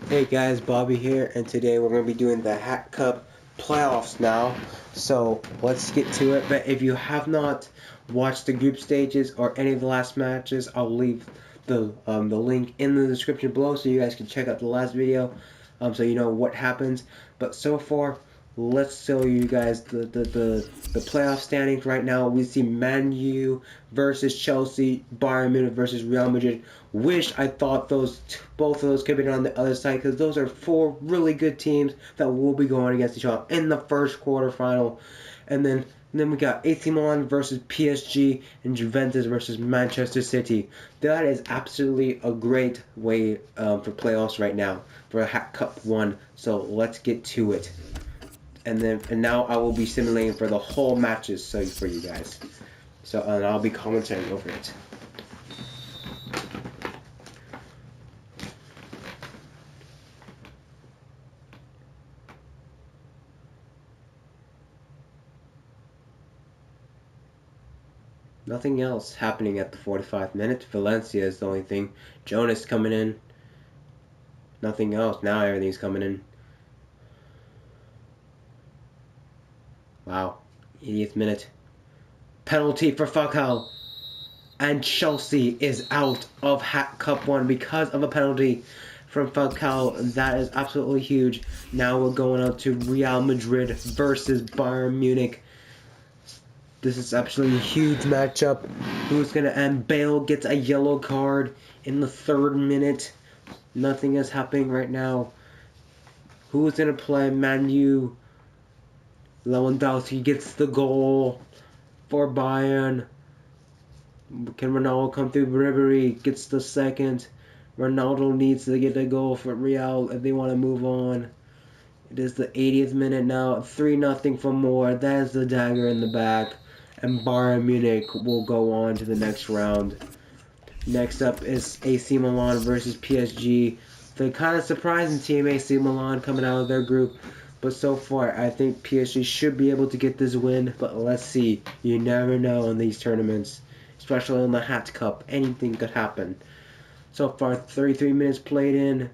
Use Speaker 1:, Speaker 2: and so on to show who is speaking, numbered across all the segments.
Speaker 1: Hey guys, Bobby here, and today we're going to be doing the Hat Cup playoffs now. So let's get to it. But if you have not watched the group stages or any of the last matches, I'll leave the link in the description below so you guys can check out the last video, so you know what happens. But so far, let's show you guys the playoff standings right now. We see Man U versus Chelsea, Bayern Munich versus Real Madrid. Wish I thought both of those could have been on the other side, because those are four really good teams that will be going against each other in the first quarterfinal. And then we got AC Milan versus PSG and Juventus versus Manchester City. That is absolutely a great way for playoffs right now for a Hat Cup 1. So let's get to it. And now I will be simulating for the whole matches for you guys. So and I'll be commentating over it. Nothing else happening at the 45th minute. Valencia is the only thing. Jonas coming in. Nothing else. Now everything's coming in. Wow. 80th minute. Penalty for Falcao. And Chelsea is out of Hat Cup 1 because of a penalty from Falcao. That is absolutely huge. Now we're going on to Real Madrid versus Bayern Munich. This is absolutely a huge matchup. Who's going to end? Bale gets a yellow card in the 3rd minute. Nothing is happening right now. Who's going to play? Man U. Lewandowski gets the goal for Bayern. Can Ronaldo come through? Ribery gets the second. Ronaldo needs to get a goal for Real if they want to move on. It is the 80th minute now. 3-0 for more. That is the dagger in the back. And Bayern Munich will go on to the next round. Next up is AC Milan versus PSG. The kind of surprising team, AC Milan, coming out of their group. But so far, I think PSG should be able to get this win. But let's see. You never know in these tournaments. Especially in the Hat Cup. Anything could happen. So far, 33 minutes played in.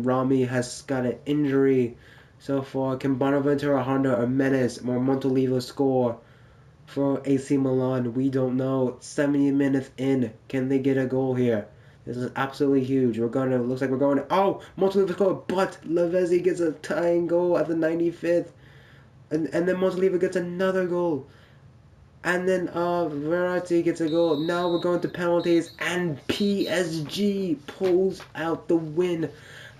Speaker 1: Rami has got an injury. So far, can Bonaventura, Honda, or Menes or Montolivo score for AC Milan? We don't know. 70 minutes in. Can they get a goal here? This is absolutely huge. Looks like we're going to, oh, Montolivo scored, but Lavezzi gets a tying goal at the 95th. And then Montolivo gets another goal. And then Verratti gets a goal. Now we're going to penalties, and PSG pulls out the win.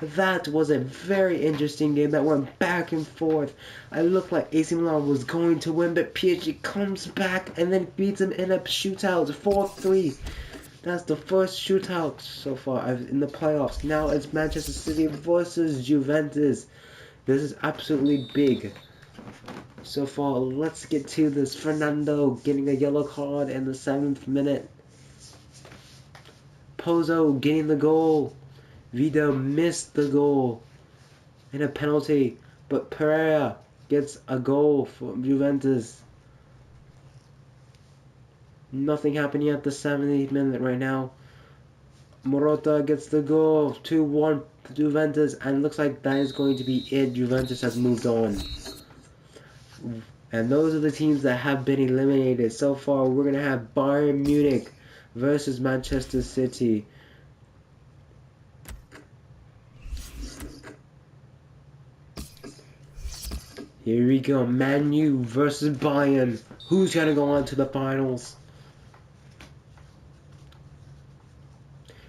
Speaker 1: That was a very interesting game that went back and forth. I looked like AC Milan was going to win, but PSG comes back and then beats them in a shootout, 4-3. That's the first shootout so far in the playoffs. Now it's Manchester City versus Juventus. This is absolutely big. So far, let's get to this. Fernando getting a yellow card in the 7th minute. Pozo getting the goal. Vida missed the goal in a penalty, but Pereira gets a goal for Juventus. Nothing happening at the 70th minute right now. Morata gets the goal. 2-1 Juventus, and looks like that is going to be it. Juventus has moved on. And those are the teams that have been eliminated. So far, we're going to have Bayern Munich versus Manchester City. Here we go. Man U versus Bayern. Who's going to go on to the finals?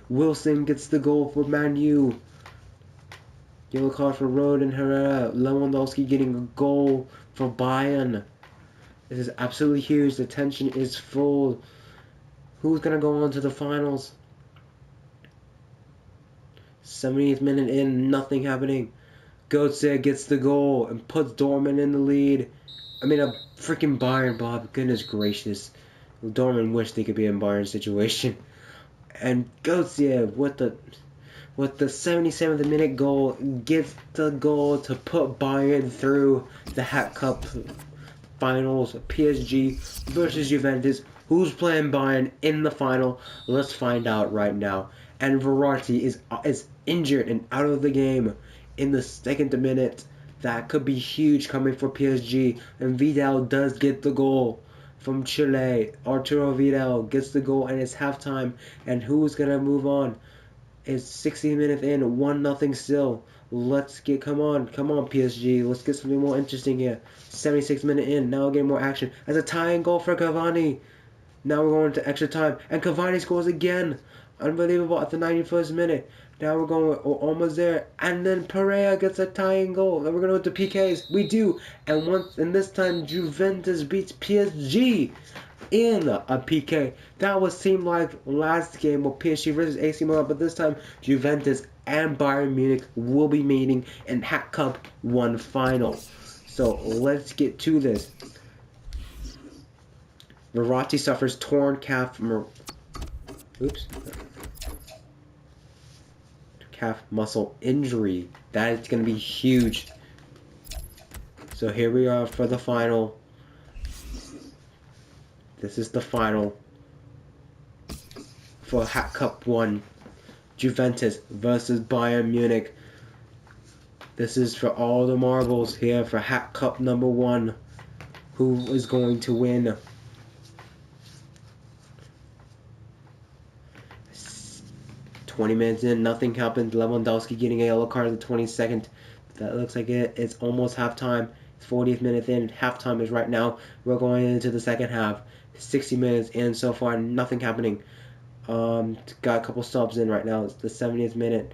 Speaker 1: Wilson gets the goal for Man U. Yellow card for Rode and Herrera. Lewandowski getting a goal for Bayern. This is absolutely huge. The tension is full. Who's going to go on to the finals? 70th minute in. Nothing happening. Götze gets the goal and puts Dortmund in the lead. I mean, a freaking Bayern, Bob. Goodness gracious. Dortmund wish they could be in Bayern's situation. And Götze with the 77th minute goal gets the goal to put Bayern through the Hat Cup finals. PSG versus Juventus. Who's playing Bayern in the final? Let's find out right now. and Verratti is injured and out of the game in the second minute. That could be huge coming for PSG. And Vidal does get the goal from Chile. Arturo Vidal gets the goal and it's halftime. And who's gonna move on? It's 60 minutes in, 1-0 still. Come on PSG. Let's get something more interesting here. 76 minute in, now we're getting more action. As a tying goal for Cavani. Now we're going to extra time. And Cavani scores again. Unbelievable at the 91st minute. Now we're almost there. And then Pereira gets a tying goal. And we're going to go to PKs. We do. And this time Juventus beats PSG in a PK. That would seem like last game with PSG versus AC Milan. But this time Juventus and Bayern Munich will be meeting in Hat Cup 1 final. So let's get to this. Verratti suffers torn calf muscle injury. That is going to be huge. So here we are for the final. This is the final for Hat Cup 1. Juventus versus Bayern Munich. This is for all the marbles here for Hat Cup number 1. Who is going to win? 20 minutes in, nothing happened. Lewandowski getting a yellow card in the 22nd. That looks like it. It's almost halftime. It's 40th minute in. Halftime is right now. We're going into the second half. 60 minutes in so far. Nothing happening. Got a couple subs in right now. It's the 70th minute.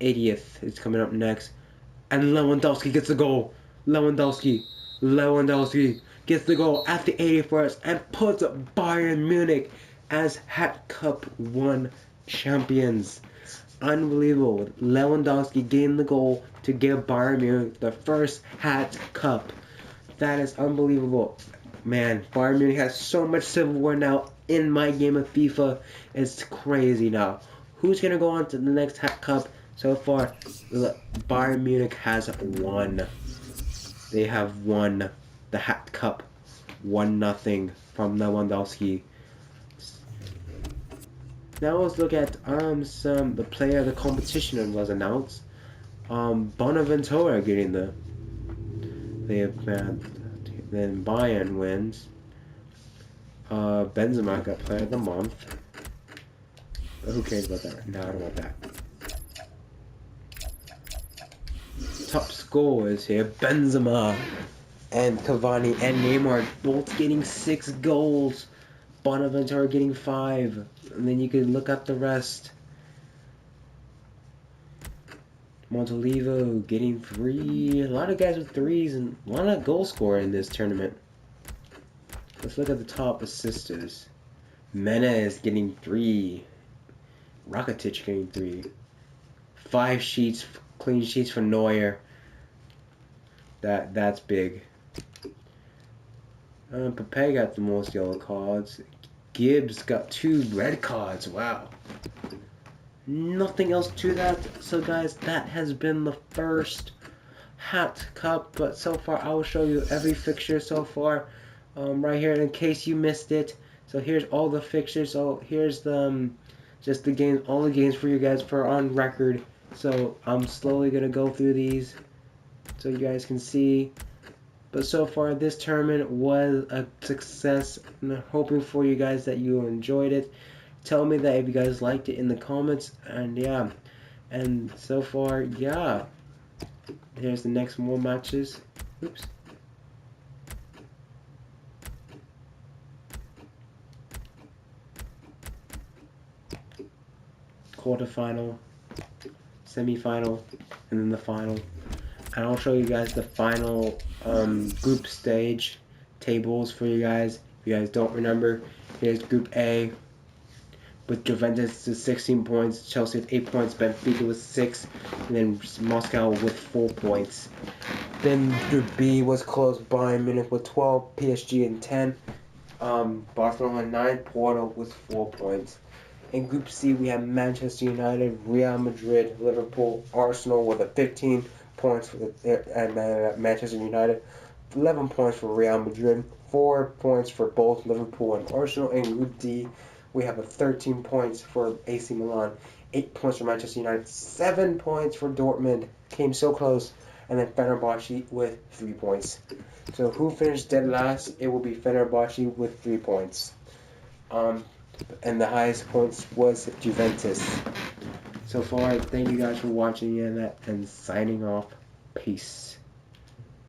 Speaker 1: 80th is coming up next. And Lewandowski gets the goal. Lewandowski gets the goal at the 81st and puts Bayern Munich as Hat Cup 1 champions. Unbelievable. Lewandowski getting the goal to give Bayern Munich the first Hat Cup. That is unbelievable. Man, Bayern Munich has so much silverware now in my game of FIFA. It's crazy now. Who's going to go on to the next Hat Cup? So far, Bayern Munich has won. They have won the Hat Cup 1-0 from Lewandowski. Now let's look at the player of the competition was announced. Bonaventura getting then Bayern wins. Benzema got player of the month. But who cares about that? No, I don't want that. Top scorers here, Benzema and Cavani and Neymar both getting 6 goals. Bonaventura getting 5. And then you can look up the rest. Montolivo getting 3. A lot of guys with 3s and a lot of goal scorer in this tournament. Let's look at the top assisters. Mena is getting 3. Rakitic getting 3. 5 sheets, clean sheets for Neuer. That's big. Pepe got the most yellow cards. Gibbs got 2 red cards. Wow. Nothing else to that. So guys, that has been the first Hat Cup. But so far, I will show you every fixture so far. Right here, in case you missed it. So here's all the fixtures. So here's the just the games, all the games for you guys for on record. So I'm slowly gonna go through these so you guys can see. But so far, this tournament was a success. And I'm hoping for you guys that you enjoyed it. Tell me that if you guys liked it in the comments. And yeah, and so far, yeah. Here's the next more matches. Oops. Quarterfinal, semi-final, and then the final. And I'll show you guys the final group stage tables for you guys. If you guys don't remember, here's Group A with Juventus with 16 points, Chelsea with 8 points, Benfica with 6, and then Moscow with 4 points. Then Group B was closed by Munich with 12, PSG and 10, Barcelona 9, Porto with 4 points. In Group C, we have Manchester United, Real Madrid, Liverpool, Arsenal with a 15 points for Manchester United, 11 points for Real Madrid, 4 points for both Liverpool and Arsenal. In Group D, we have a 13 points for AC Milan, 8 points for Manchester United, 7 points for Dortmund. Came so close. And then Fenerbahce with 3 points. So who finished dead last? It will be Fenerbahce with 3 points. And the highest points was Juventus. So far, thank you guys for watching and signing off. Peace.